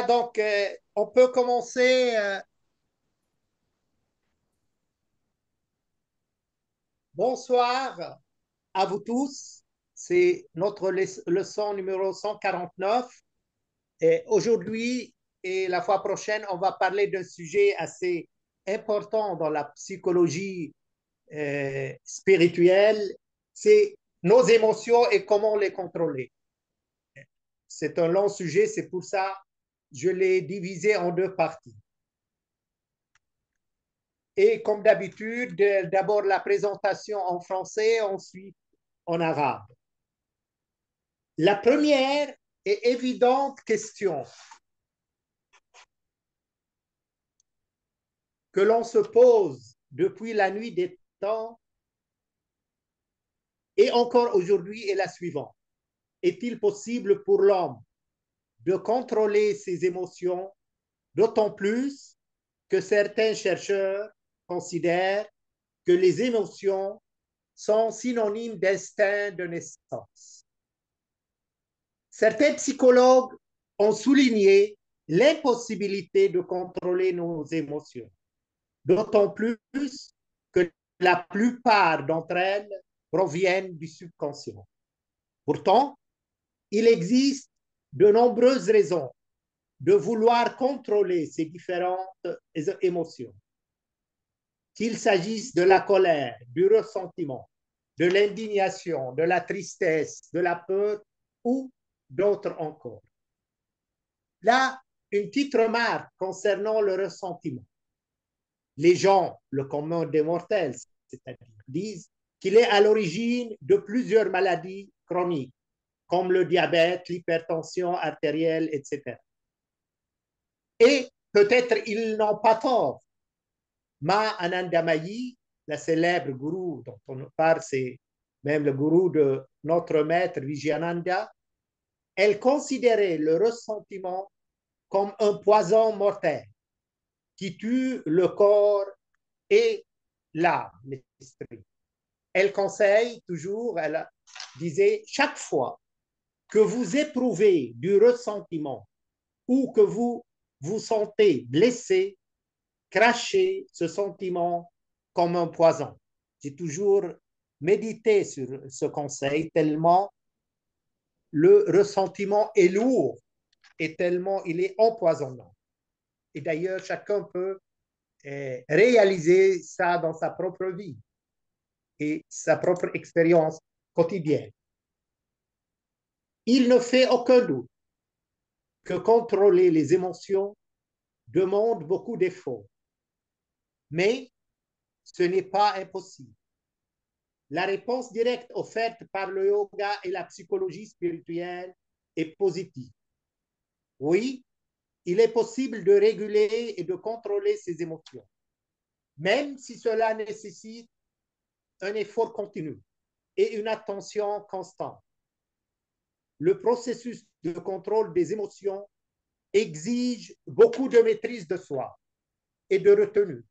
Donc, on peut commencer. Bonsoir à vous tous. C'est notre leçon numéro 149. Et aujourd'hui et la fois prochaine, on va parler d'un sujet assez important dans la psychologie spirituelle. C'est nos émotions et comment les contrôler. C'est un long sujet, c'est pour ça que je l'ai divisé en deux parties. Et comme d'habitude, d'abord la présentation en français, ensuite en arabe. La première et évidente question que l'on se pose depuis la nuit des temps et encore aujourd'hui est la suivante. Est-il possible pour l'homme de contrôler ses émotions, d'autant plus que certains chercheurs considèrent que les émotions sont synonymes d'instinct de naissance? Certains psychologues ont souligné l'impossibilité de contrôler nos émotions, d'autant plus que la plupart d'entre elles proviennent du subconscient. Pourtant, il existe de nombreuses raisons de vouloir contrôler ces différentes émotions, qu'il s'agisse de la colère, du ressentiment, de l'indignation, de la tristesse, de la peur ou d'autres encore. Là, une petite remarque concernant le ressentiment. Les gens, le commun des mortels, c'est-à-dire, disent qu'il est à l'origine de plusieurs maladies chroniques, comme le diabète, l'hypertension artérielle, etc. Et peut-être ils n'ont pas tort. Ma Anandamayi, la célèbre gourou dont on parle, c'est même le gourou de notre maître Vijayananda, elle considérait le ressentiment comme un poison mortel qui tue le corps et l'âme, l'esprit. Elle conseille toujours, elle disait, chaque fois que vous éprouvez du ressentiment ou que vous vous sentez blessé, crachez ce sentiment comme un poison. J'ai toujours médité sur ce conseil tellement le ressentiment est lourd et tellement il est empoisonnant. Et d'ailleurs, chacun peut réaliser ça dans sa propre vie et sa propre expérience quotidienne. Il ne fait aucun doute que contrôler les émotions demande beaucoup d'efforts, mais ce n'est pas impossible. La réponse directe offerte par le yoga et la psychologie spirituelle est positive. Oui, il est possible de réguler et de contrôler ses émotions, même si cela nécessite un effort continu et une attention constante. Le processus de contrôle des émotions exige beaucoup de maîtrise de soi et de retenue.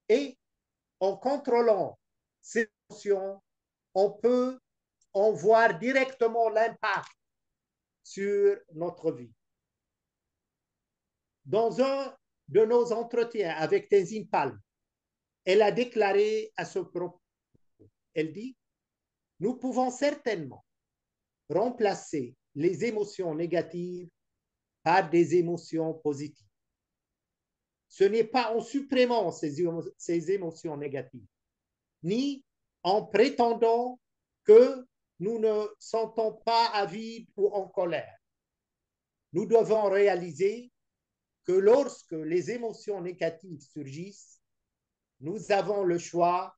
Et en contrôlant ces émotions, on peut en voir directement l'impact sur notre vie. Dans un de nos entretiens avec Tenzin Palm, elle a déclaré à ce propos, elle dit, nous pouvons certainement remplacer les émotions négatives par des émotions positives. Ce n'est pas en supprimant ces émotions négatives, ni en prétendant que nous ne sentons pas à vide ou en colère. Nous devons réaliser que lorsque les émotions négatives surgissent, nous avons le choix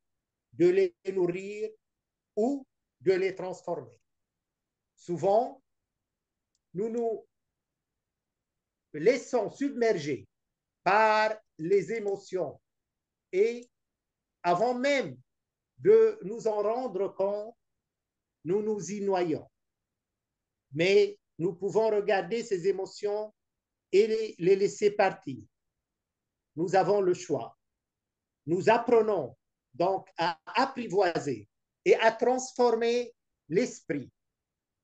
de les nourrir ou de les transformer. Souvent, nous nous laissons submerger par les émotions et avant même de nous en rendre compte, nous nous y noyons. Mais nous pouvons regarder ces émotions et les laisser partir. Nous avons le choix. Nous apprenons donc à apprivoiser et à transformer l'esprit.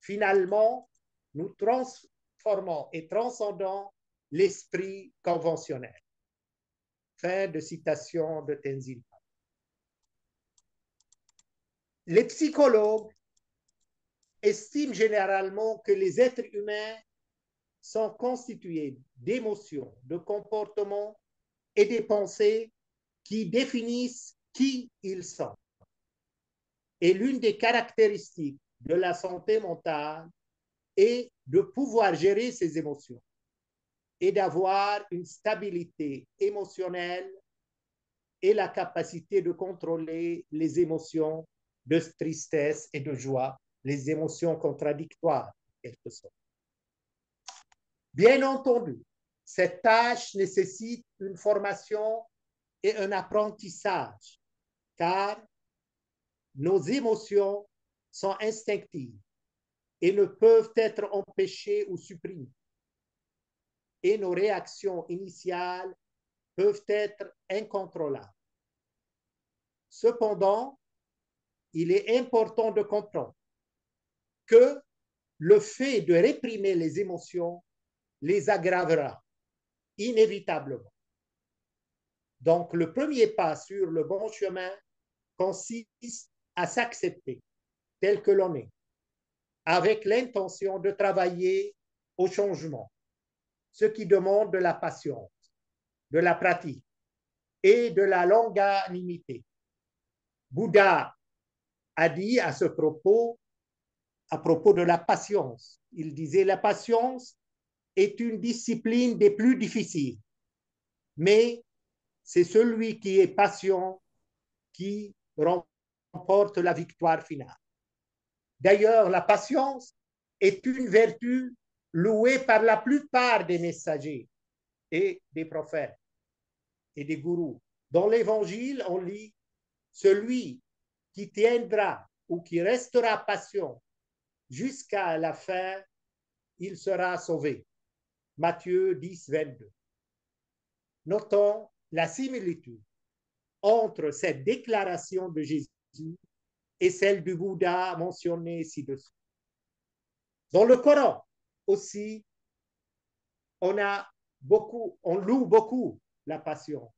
Finalement, nous transformons et transcendons l'esprit conventionnel. Fin de citation de Tenzin. Les psychologues estiment généralement que les êtres humains sont constitués d'émotions, de comportements et des pensées qui définissent qui ils sont. Et l'une des caractéristiques de la santé mentale est de pouvoir gérer ses émotions et d'avoir une stabilité émotionnelle et la capacité de contrôler les émotions de tristesse et de joie, les émotions contradictoires, en quelque sorte. Bien entendu, cette tâche nécessite une formation et un apprentissage, car nos émotions sont instinctives et ne peuvent être empêchées ou supprimées. Et nos réactions initiales peuvent être incontrôlables. Cependant, il est important de comprendre que le fait de réprimer les émotions les aggravera inévitablement. Donc, le premier pas sur le bon chemin consiste à s'accepter tel que l'on est, avec l'intention de travailler au changement, ce qui demande de la patience, de la pratique et de la longanimité. Bouddha a dit à propos de la patience, il disait la patience est une discipline des plus difficiles, mais c'est celui qui est patient qui remporte la victoire finale. D'ailleurs, la patience est une vertu louée par la plupart des messagers et des prophètes et des gourous. Dans l'Évangile, on lit « Celui qui tiendra ou qui restera patient jusqu'à la fin, il sera sauvé. » Matthieu 10, 22. Notons la similitude entre cette déclaration de Jésus et celle du Bouddha mentionnée ci-dessous. Dans le Coran aussi, on loue beaucoup la passion.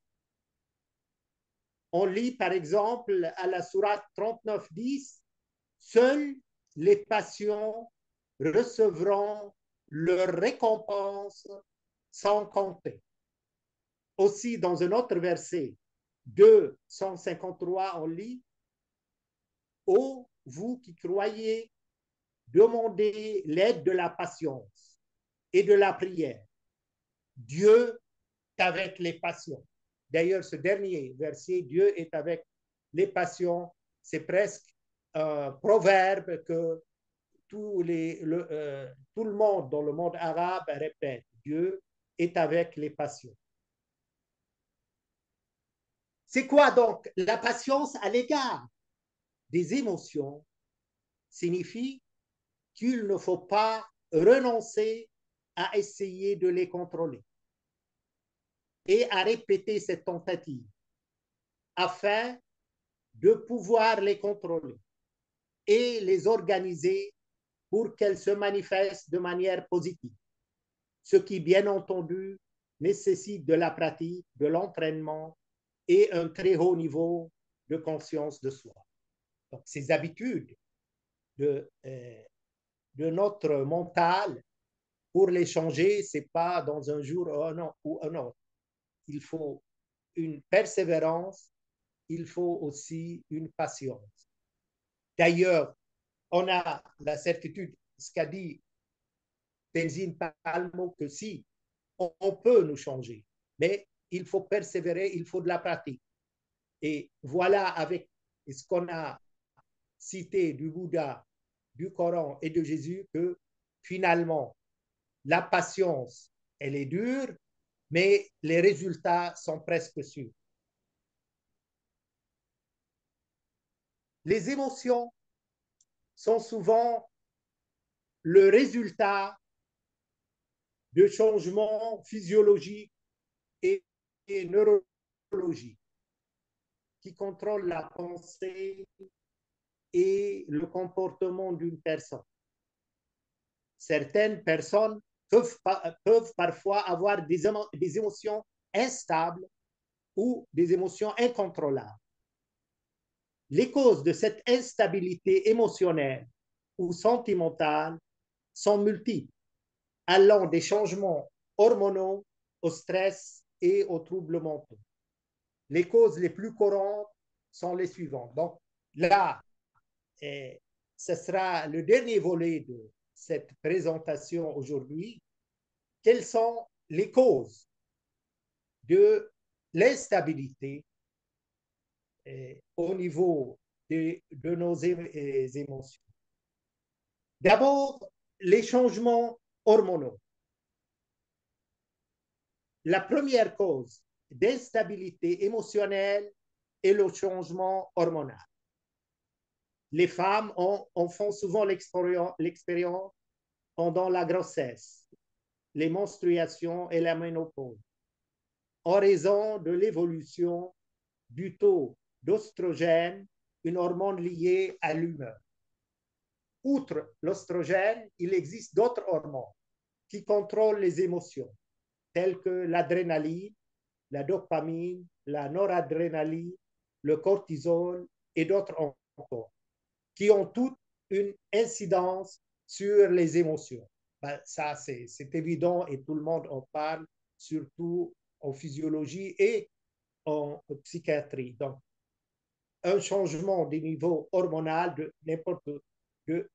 On lit par exemple à la sourate 39-10, seules les passions recevront leur récompense sans compter. Aussi, dans un autre verset, 253, on lit « Ô vous qui croyez, demandez l'aide de la patience et de la prière. Dieu est avec les patients. » D'ailleurs, ce dernier verset, Dieu est avec les patients, c'est presque un proverbe que tout le monde dans le monde arabe répète. Dieu est avec les patients. C'est quoi donc la patience à l'égard des émotions? Signifie qu'il ne faut pas renoncer à essayer de les contrôler et à répéter cette tentative afin de pouvoir les contrôler et les organiser pour qu'elles se manifestent de manière positive, ce qui, bien entendu, nécessite de la pratique, de l'entraînement et un très haut niveau de conscience de soi. Donc, ces habitudes de notre mental, pour les changer, ce n'est pas dans un jour ou un autre. Il faut une persévérance, il faut aussi une patience. D'ailleurs, on a la certitude, ce qu'a dit Tenzin Palmo, que si on peut nous changer, mais il faut persévérer, il faut de la pratique. Et voilà, avec ce qu'on a cité du Bouddha, du Coran et de Jésus, que finalement, la patience, elle est dure, mais les résultats sont presque sûrs. Les émotions sont souvent le résultat de changements physiologiques et neurologiques qui contrôlent la pensée et le comportement d'une personne. Certaines personnes peuvent parfois avoir des émotions instables ou des émotions incontrôlables. Les causes de cette instabilité émotionnelle ou sentimentale sont multiples, allant des changements hormonaux au stress et aux troubles mentaux. Les causes les plus courantes sont les suivantes. Donc là, ce sera le dernier volet de cette présentation aujourd'hui. Quelles sont les causes de l'instabilité au niveau de nos émotions? D'abord, les changements hormonaux. La première cause d'instabilité émotionnelle est le changement hormonal. Les femmes en font souvent l'expérience pendant la grossesse, les menstruations et la ménopause, en raison de l'évolution du taux d'oestrogène, une hormone liée à l'humeur. Outre l'oestrogène, il existe d'autres hormones qui contrôlent les émotions, telles que l'adrénaline, la dopamine, la noradrénaline, le cortisol et d'autres encore, qui ont toutes une incidence sur les émotions. Ben, ça, c'est évident et tout le monde en parle, surtout en physiologie et en psychiatrie. Donc, un changement du niveau hormonal de n'importe de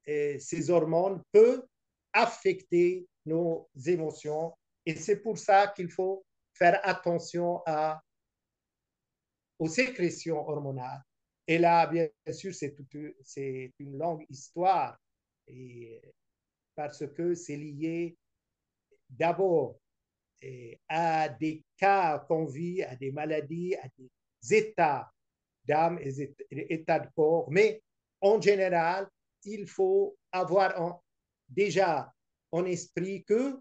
ces hormones peut affecter nos émotions et c'est pour ça qu'il faut faire attention aux sécrétions hormonales. Et là, bien sûr, c'est une longue histoire et parce que c'est lié d'abord à des cas qu'on vit, à des maladies, à des états d'âme et états de corps. Mais en général, il faut avoir déjà en esprit que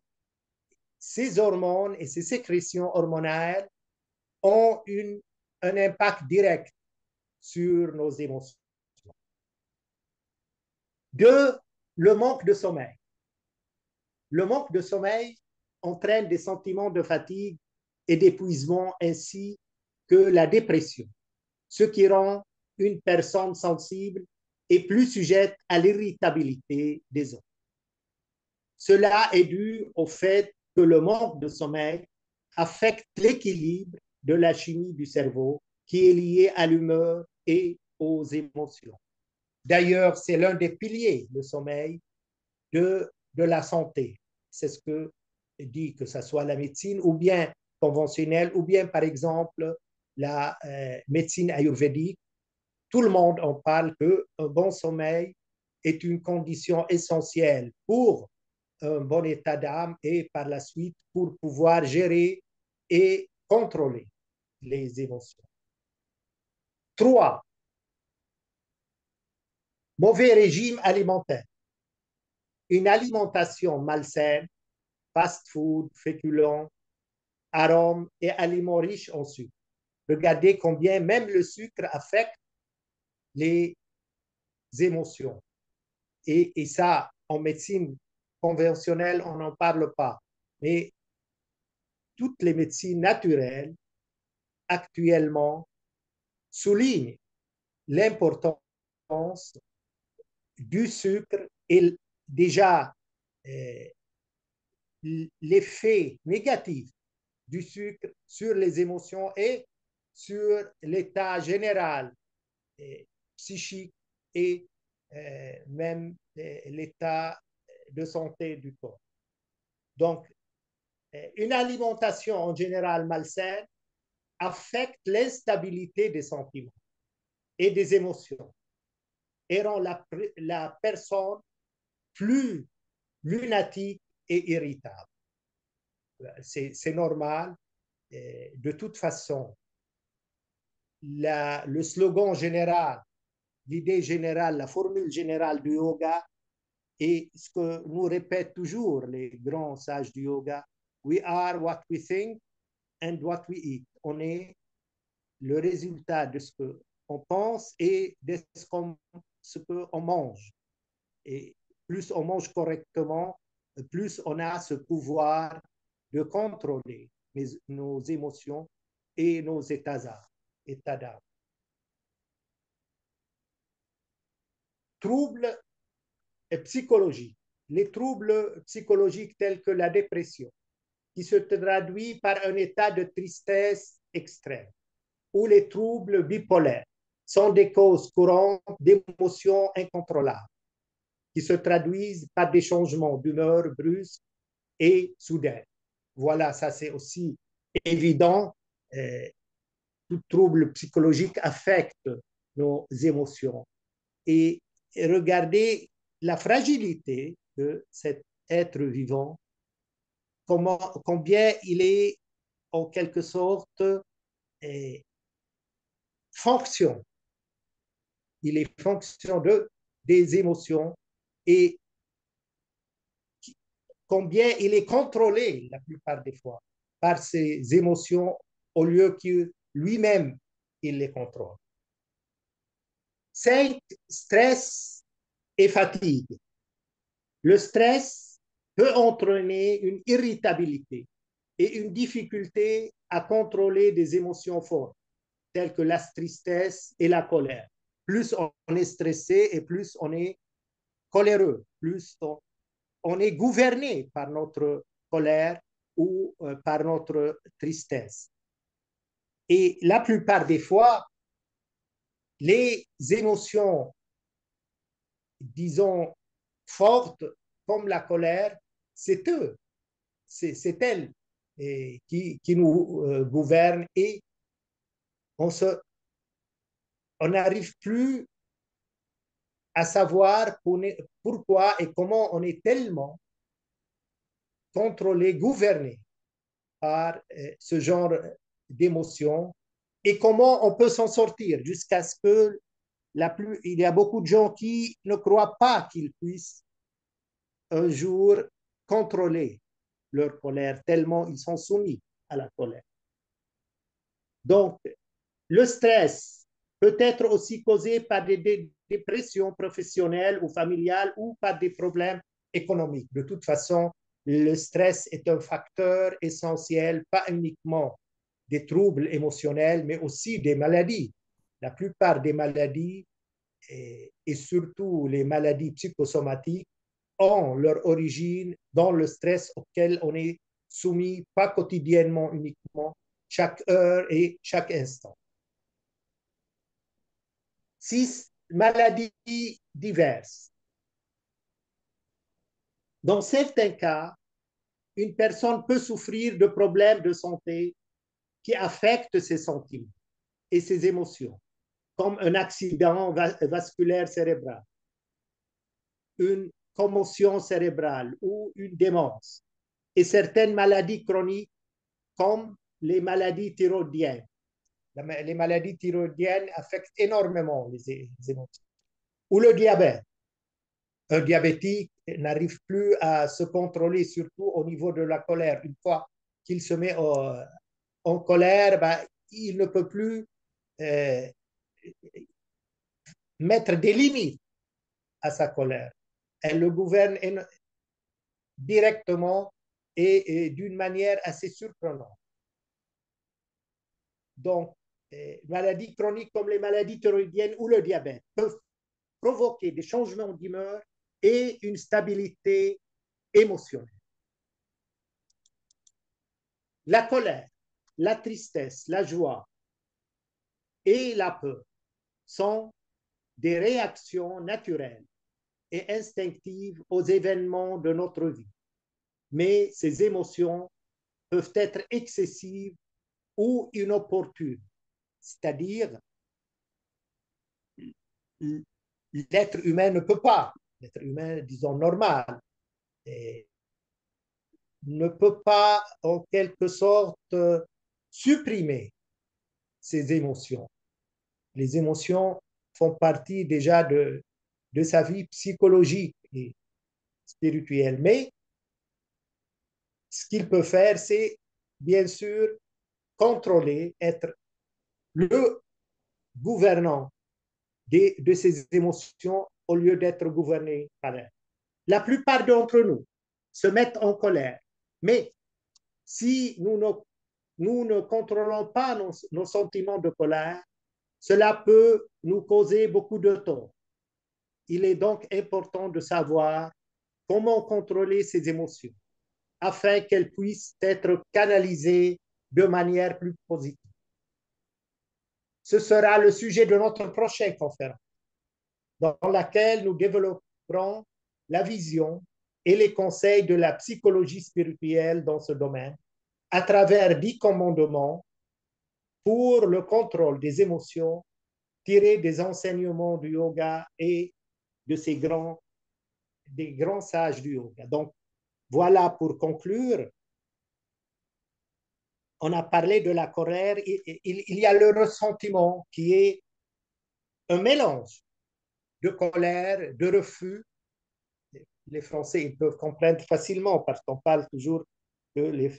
ces hormones et ces sécrétions hormonales ont un impact direct sur nos émotions. Deux, le manque de sommeil. Le manque de sommeil entraîne des sentiments de fatigue et d'épuisement ainsi que la dépression, ce qui rend une personne sensible et plus sujette à l'irritabilité des autres. Cela est dû au fait que le manque de sommeil affecte l'équilibre de la chimie du cerveau qui est lié à l'humeur et aux émotions. D'ailleurs, c'est l'un des piliers, le sommeil, de la santé. C'est ce que dit que ce soit la médecine ou bien conventionnelle ou bien, par exemple, la médecine ayurvédique. Tout le monde en parle qu'un bon sommeil est une condition essentielle pour un bon état d'âme et par la suite pour pouvoir gérer et contrôler les émotions. 3. Mauvais régime alimentaire. Une alimentation malsaine, fast-food, féculents, arômes et aliments riches en sucre. Regardez combien même le sucre affecte les émotions. Et ça, en médecine conventionnelle, on n'en parle pas. Mais toutes les médecines naturelles, actuellement, soulignent l'importance du sucre et déjà l'effet négatif du sucre sur les émotions et sur l'état général psychique et même l'état de santé du corps. Donc, une alimentation en général malsaine affecte l'instabilité des sentiments et des émotions et rend la personne plus lunatique et irritable. C'est normal. De toute façon, le slogan général, l'idée générale, la formule générale du yoga et ce que nous répètent toujours les grands sages du yoga, we are what we think and what we eat. On est le résultat de ce qu'on pense et de ce qu'on mange. Et plus on mange correctement, plus on a ce pouvoir de contrôler nos émotions et nos états d'âme. Troubles psychologiques. Les troubles psychologiques tels que la dépression, qui se traduit par un état de tristesse extrême, ou les troubles bipolaires, sont des causes courantes d'émotions incontrôlables, qui se traduisent par des changements d'humeur brusques et soudains. Voilà, ça c'est aussi évident. Tout trouble psychologique affecte nos émotions. Et regardez la fragilité de cet être vivant, combien il est en quelque sorte fonction. Il est fonction des émotions et combien il est contrôlé la plupart des fois par ses émotions au lieu que lui-même il les contrôle. 5. Stress et fatigue. Le stress peut entraîner une irritabilité et une difficulté à contrôler des émotions fortes, telles que la tristesse et la colère. Plus on est stressé et plus on est coléreux, plus on est gouverné par notre colère ou par notre tristesse. Et la plupart des fois, les émotions, disons, fortes, comme la colère, c'est eux, c'est elles qui nous gouvernent et on n'arrive plus à savoir pourquoi et comment on est tellement contrôlé, gouverné par ce genre d'émotions et comment on peut s'en sortir jusqu'à ce que il y a beaucoup de gens qui ne croient pas qu'ils puissent un jour contrôler leur colère tellement ils sont soumis à la colère. Donc, le stress peut être aussi causé par des dépressions professionnelles ou familiales ou par des problèmes économiques. De toute façon, le stress est un facteur essentiel, pas uniquement des troubles émotionnels, mais aussi des maladies. La plupart des maladies, et surtout les maladies psychosomatiques, ont leur origine dans le stress auquel on est soumis, pas quotidiennement uniquement, chaque heure et chaque instant. 6. Maladies diverses. Dans certains cas, une personne peut souffrir de problèmes de santé qui affectent ses sentiments et ses émotions, comme un accident vasculaire cérébral, une commotion cérébrale ou une démence, et certaines maladies chroniques comme les maladies thyroïdiennes. Les maladies thyroïdiennes affectent énormément les émotions. Ou le diabète. Un diabétique n'arrive plus à se contrôler, surtout au niveau de la colère. Une fois qu'il se met en colère, ben, il ne peut plus euh, mettre des limites à sa colère. Elle le gouverne directement et d'une manière assez surprenante. Donc, maladies chroniques comme les maladies thyroïdiennes ou le diabète peuvent provoquer des changements d'humeur et une stabilité émotionnelle. La colère, la tristesse, la joie et la peur sont des réactions naturelles et instinctives aux événements de notre vie. Mais ces émotions peuvent être excessives ou inopportunes, c'est-à-dire l'être humain ne peut pas, l'être humain, disons, normal, ne peut pas, en quelque sorte, supprimer ses émotions. Les émotions font partie déjà de sa vie psychologique et spirituelle. Mais ce qu'il peut faire, c'est bien sûr contrôler, être le gouvernant de ses émotions au lieu d'être gouverné par elles. La plupart d'entre nous se mettent en colère. Mais si nous ne contrôlons pas nos sentiments de colère, cela peut nous causer beaucoup de tort. Il est donc important de savoir comment contrôler ces émotions afin qu'elles puissent être canalisées de manière plus positive. Ce sera le sujet de notre prochaine conférence, dans laquelle nous développerons la vision et les conseils de la psychologie spirituelle dans ce domaine à travers 10 commandements pour le contrôle des émotions tirés des enseignements du yoga et de des grands sages du yoga. Donc, voilà pour conclure. On a parlé de la colère. Il y a le ressentiment qui est un mélange de colère, de refus. Les Français, ils peuvent comprendre facilement parce qu'on parle toujours que les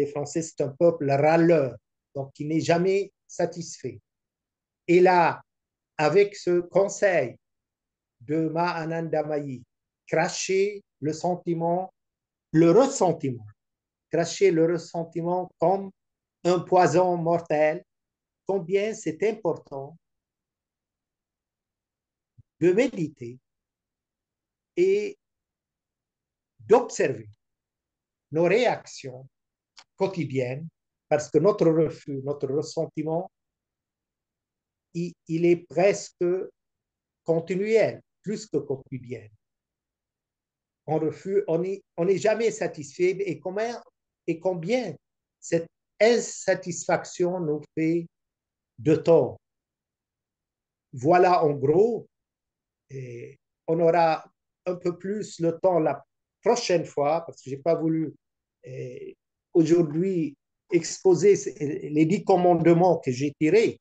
Français, c'est un peuple râleur, donc qui n'est jamais satisfait. Et là, avec ce conseil de Mahananda Mahi, cracher le sentiment, le ressentiment, cracher le ressentiment comme un poison mortel, combien c'est important de méditer et d'observer nos réactions quotidiennes, parce que notre refus, notre ressentiment, il est presque continuel, plus que quotidien. On refuse, on n'est jamais satisfait et combien cette insatisfaction nous fait de tort. Voilà en gros, et on aura un peu plus le temps la prochaine fois, parce que je n'ai pas voulu aujourd'hui exposer les 10 commandements que j'ai tirés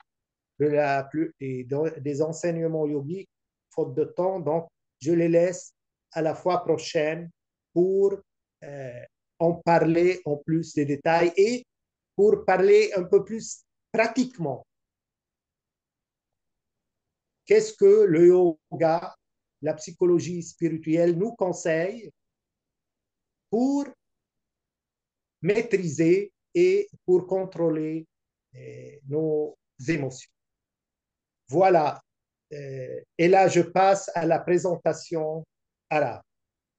des enseignements yogiques, faute de temps. Donc, je les laisse à la fois prochaine pour euh, en parler en plus de détails et pour parler un peu plus pratiquement. Qu'est-ce que le yoga, la psychologie spirituelle nous conseille pour maîtriser et pour contrôler nos émotions. Voilà. Et là, je passe à la présentation arabe.